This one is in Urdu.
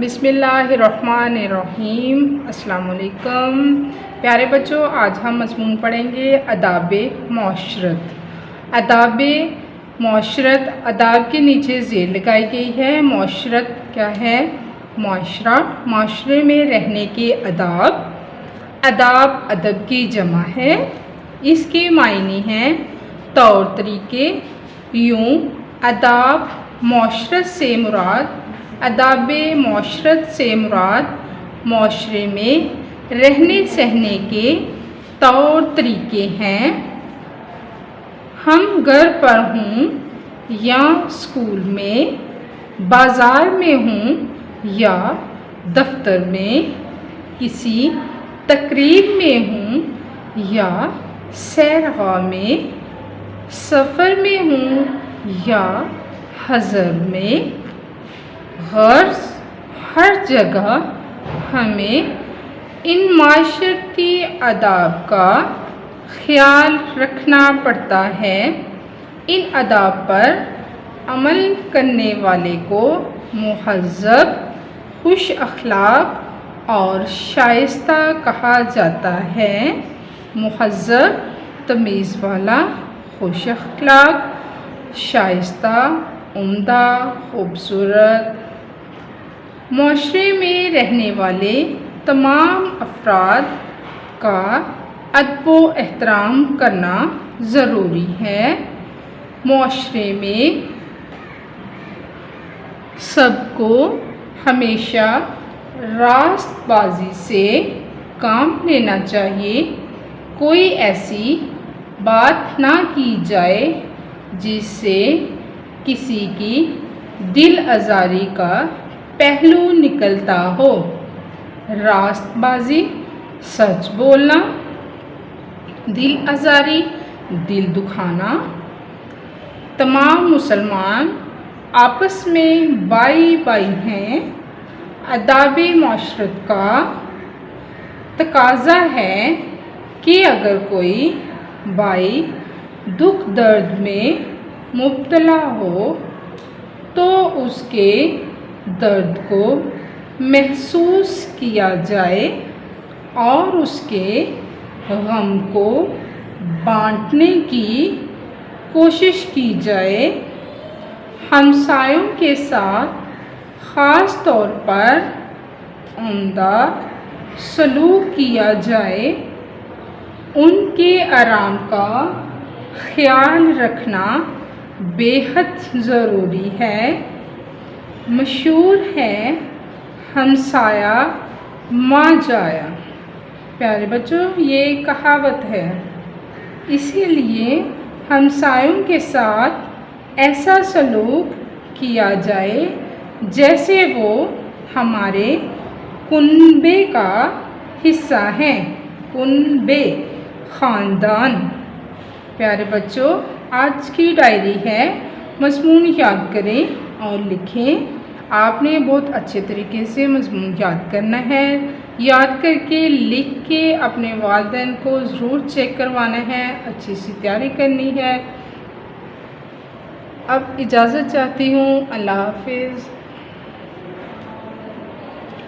بسم اللہ الرحمن الرحیم۔ السلام علیکم پیارے بچوں، آج ہم مضمون پڑھیں گے آداب معاشرت۔ آداب معاشرت، آداب کے نیچے زیر لگائی گئی ہے۔ معاشرت کیا ہے؟ معاشرہ، معاشرے میں رہنے کے آداب۔ آداب ادب کی جمع ہے، اس کے معنی ہیں طور طریقے۔ یوں آداب معاشرت سے مراد آداب معاشرت سے مراد معاشرے میں رہنے سہنے کے طور طریقے ہیں۔ ہم گھر پر ہوں یا اسکول میں، بازار میں ہوں یا دفتر میں، کسی تقریب میں ہوں یا سیرگاہ میں، سفر میں ہوں یا حضر میں، غرض ہر جگہ ہمیں ان معاشرتی آداب کا خیال رکھنا پڑتا ہے۔ ان آداب پر عمل کرنے والے کو مہذب، خوش اخلاق اور شائستہ کہا جاتا ہے۔ مہذب تمیز والا، خوش اخلاق شائستہ، عمدہ، خوبصورت۔ معاشرے میں رہنے والے تمام افراد کا ادب و احترام کرنا ضروری ہے۔ معاشرے میں سب کو ہمیشہ راست بازی سے کام لینا چاہیے۔ کوئی ایسی بات نہ کی جائے جس سے کسی کی دل آزاری کا پہلو نکلتا ہو۔ راست بازی، سچ بولنا، دل آزاری، دل دکھانا۔ تمام مسلمان آپس میں بھائی بھائی ہیں۔ آداب معاشرت کا تقاضا ہے کہ اگر کوئی بھائی دکھ درد میں مبتلا ہو تو اس کے درد کو محسوس کیا جائے اور اس کے غم کو بانٹنے کی کوشش کی جائے۔ ہمسایوں کے ساتھ خاص طور پر عمدہ سلوک کیا جائے۔ ان کے آرام کا خیال رکھنا بے حد ضروری ہے۔ مشہور ہے ہمسایہ ماں جایا۔ پیارے بچوں، یہ کہاوت ہے، اسی لیے ہمسایوں کے ساتھ ایسا سلوک کیا جائے جیسے وہ ہمارے کنبے کا حصہ ہیں۔ کنبے، خاندان۔ پیارے بچوں، آج کی ڈائری ہے، مضمون یاد کریں اور لکھیں۔ آپ نے بہت اچھے طریقے سے مضمون یاد کرنا ہے۔ یاد کر کے لکھ کے اپنے والدین کو ضرور چیک کروانا ہے، اچھی سی تیاری کرنی ہے۔ اب اجازت چاہتی ہوں، اللہ حافظ۔